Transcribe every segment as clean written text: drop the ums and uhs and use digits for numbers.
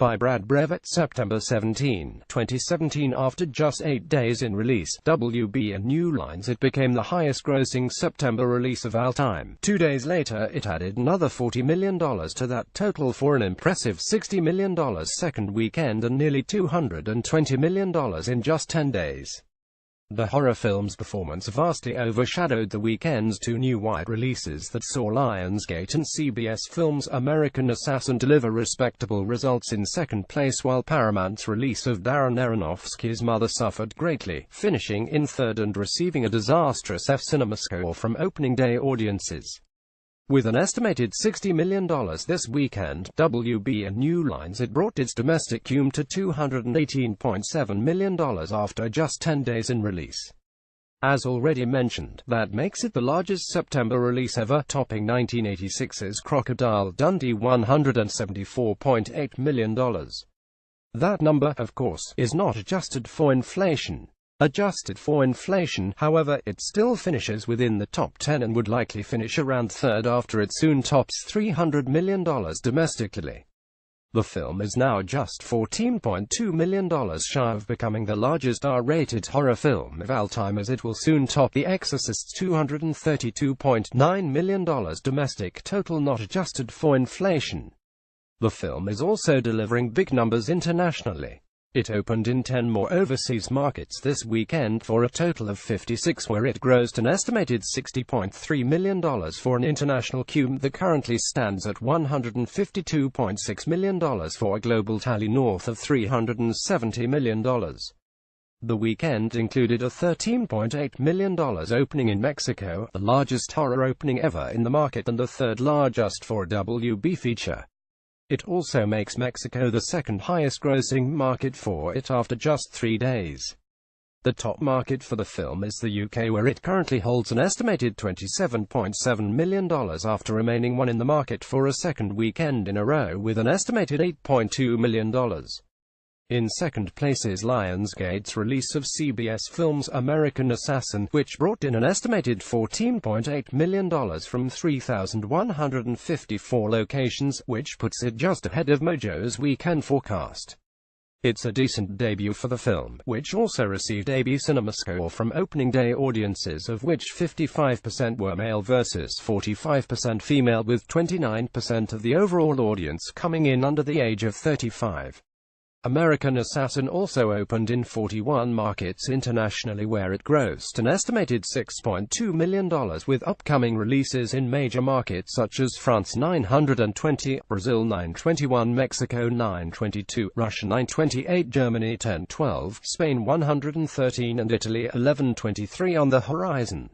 by Brad BrevetSeptember 17, 2017. After just 8 days in release, WB and New Lines, it became the highest-grossing September release of all time. 2 days later, it added another $40 million to that total for an impressive $60 million second weekend and nearly $220 million in just 10 days. The horror film's performance vastly overshadowed the weekend's two new wide releases that saw Lionsgate and CBS Films' American Assassin deliver respectable results in second place, while Paramount's release of Darren Aronofsky's Mother suffered greatly, finishing in third and receiving a disastrous F cinema score from opening day audiences. With an estimated $60 million this weekend, WB and New Lines, it brought its domestic cume to $218.7 million after just 10 days in release. As already mentioned, that makes it the largest September release ever, topping 1986's Crocodile Dundee $174.8 million. That number, of course, is not adjusted for inflation. Adjusted for inflation, however, it still finishes within the top 10 and would likely finish around third after it soon tops $300 million domestically. The film is now just $14.2 million shy of becoming the largest R-rated horror film of all time, as it will soon top The Exorcist's $232.9 million domestic total not adjusted for inflation. The film is also delivering big numbers internationally. It opened in 10 more overseas markets this weekend for a total of 56, where it grossed an estimated $60.3 million for an international cume that currently stands at $152.6 million for a global tally north of $370 million. The weekend included a $13.8 million opening in Mexico, the largest horror opening ever in the market and the third largest for a WB feature. It also makes Mexico the second highest-grossing market for it after just 3 days. The top market for the film is the UK, where it currently holds an estimated $27.7 million after remaining one in the market for a second weekend in a row with an estimated $8.2 million. In second place is Lionsgate's release of CBS Films' American Assassin, which brought in an estimated $14.8 million from 3,154 locations, which puts it just ahead of Mojo's weekend forecast. It's a decent debut for the film, which also received a B cinema score from opening day audiences, of which 55% were male versus 45% female, with 29% of the overall audience coming in under the age of 35. American Assassin also opened in 41 markets internationally, where it grossed an estimated $6.2 million, with upcoming releases in major markets such as France $920, Brazil $921, Mexico $922, Russia $928, Germany $1012, Spain $113 and Italy $1123 on the horizon.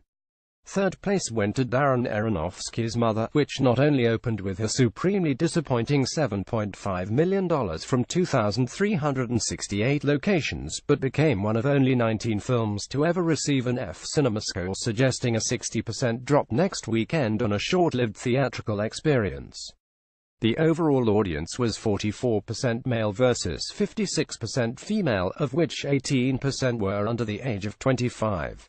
Third place went to Darren Aronofsky's Mother, which not only opened with a supremely disappointing $7.5 million from 2,368 locations, but became one of only 19 films to ever receive an F cinema score, suggesting a 60% drop next weekend on a short-lived theatrical experience. The overall audience was 44% male versus 56% female, of which 18% were under the age of 25.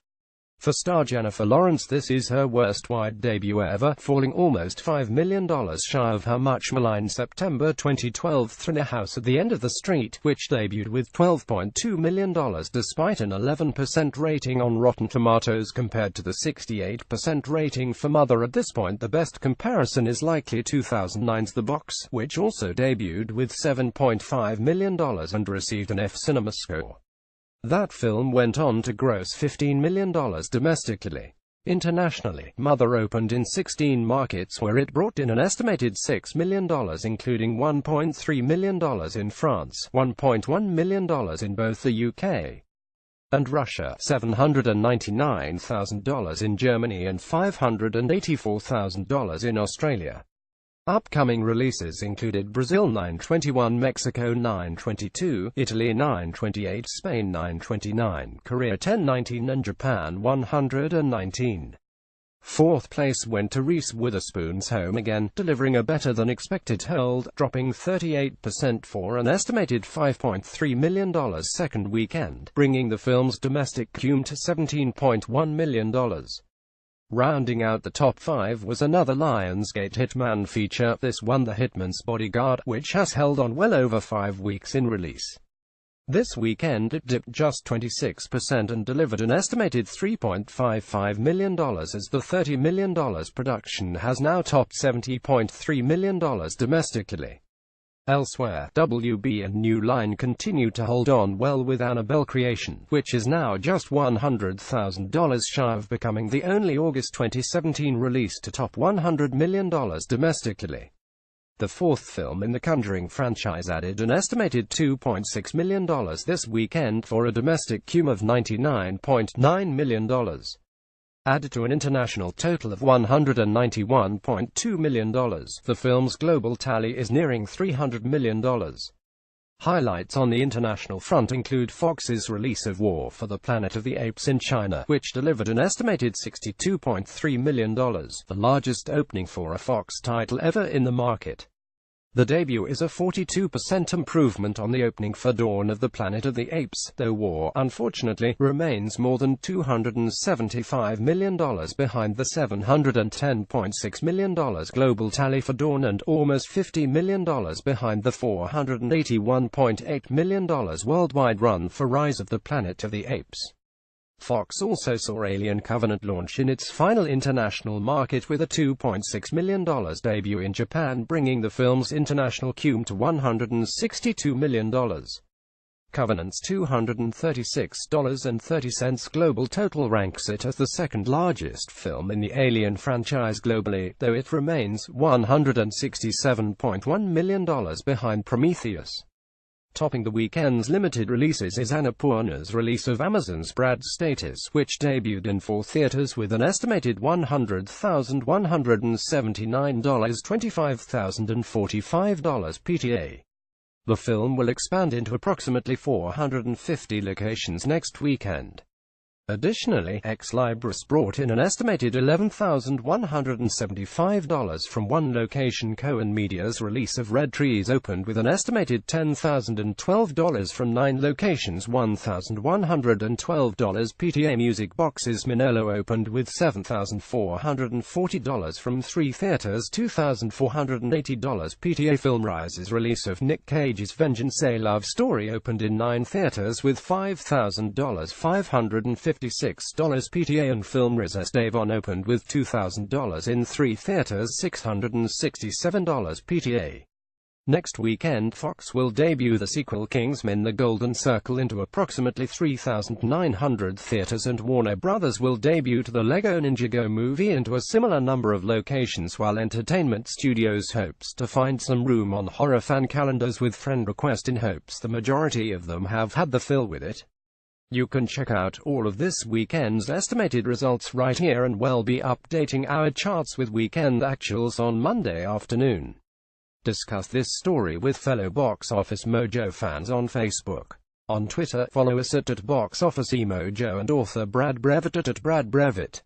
For star Jennifer Lawrence, this is her worst wide debut ever, falling almost $5 million shy of her much-maligned September 2012 thriller House at the End of the Street, which debuted with $12.2 million despite an 11% rating on Rotten Tomatoes compared to the 68% rating for Mother. At this point, the best comparison is likely 2009's The Box, which also debuted with $7.5 million and received an F cinema score. That film went on to gross $15 million domestically. Internationally, Mother opened in 16 markets, where it brought in an estimated $6 million, including $1.3 million in France, $1.1 million in both the UK and Russia, $799,000 in Germany and $584,000 in Australia. Upcoming releases included Brazil $921, Mexico $922, Italy $928, Spain $929, Korea $1019 and Japan $119. Fourth place went to Reese Witherspoon's Home Again, delivering a better-than-expected hold, dropping 38% for an estimated $5.3 million second weekend, bringing the film's domestic cume to $17.1 million. Rounding out the top 5 was another Lionsgate Hitman feature, this one The Hitman's Bodyguard, which has held on well over 5 weeks in release. This weekend it dipped just 26% and delivered an estimated $3.55 million as the $30 million production has now topped $70.3 million domestically. Elsewhere, WB and New Line continue to hold on well with Annabelle Creation, which is now just $100,000 shy of becoming the only August 2017 release to top $100 million domestically. The fourth film in the Conjuring franchise added an estimated $2.6 million this weekend for a domestic cum of $99.9 million. Added to an international total of $191.2 million, the film's global tally is nearing $300 million. Highlights on the international front include Fox's release of War for the Planet of the Apes in China, which delivered an estimated $62.3 million, the largest opening for a Fox title ever in the market. The debut is a 42% improvement on the opening for Dawn of the Planet of the Apes, though War, unfortunately, remains more than $275 million behind the $710.6 million global tally for Dawn and almost $50 million behind the $481.8 million worldwide run for Rise of the Planet of the Apes. Fox also saw Alien Covenant launch in its final international market with a $2.6 million debut in Japan, bringing the film's international cum to $162 million. Covenant's $236.30 global total ranks it as the second largest film in the Alien franchise globally, though it remains $167.1 million behind Prometheus. Topping the weekend's limited releases is Annapurna's release of Amazon's Brad Status, which debuted in 4 theaters with an estimated $100,179, $25,045 PTA. The film will expand into approximately 450 locations next weekend. Additionally, Ex Libris brought in an estimated $11,175 from one location. Cohen Media's release of Red Trees opened with an estimated $10,012 from 9 locations, $1,112 PTA. Music Box's Minolo opened with $7,440 from 3 theaters, $2,480 PTA. Film Rise's release of Nick Cage's Vengeance: A Love Story opened in 9 theaters with $5,000, $556 PTA, and Film Rise's Davon opened with $2,000 in 3 theaters, $667 PTA. Next weekend, Fox will debut the sequel Kingsman: The Golden Circle into approximately 3,900 theaters, and Warner Brothers will debut the Lego Ninjago movie into a similar number of locations, while Entertainment Studios hopes to find some room on horror fan calendars with friend request in hopes the majority of them have had the fill with it. You can check out all of this weekend's estimated results right here, and we'll be updating our charts with weekend actuals on Monday afternoon. Discuss this story with fellow Box Office Mojo fans on Facebook. On Twitter, follow us at BoxOfficeMojo and author Brad Brevet at Brad Brevet.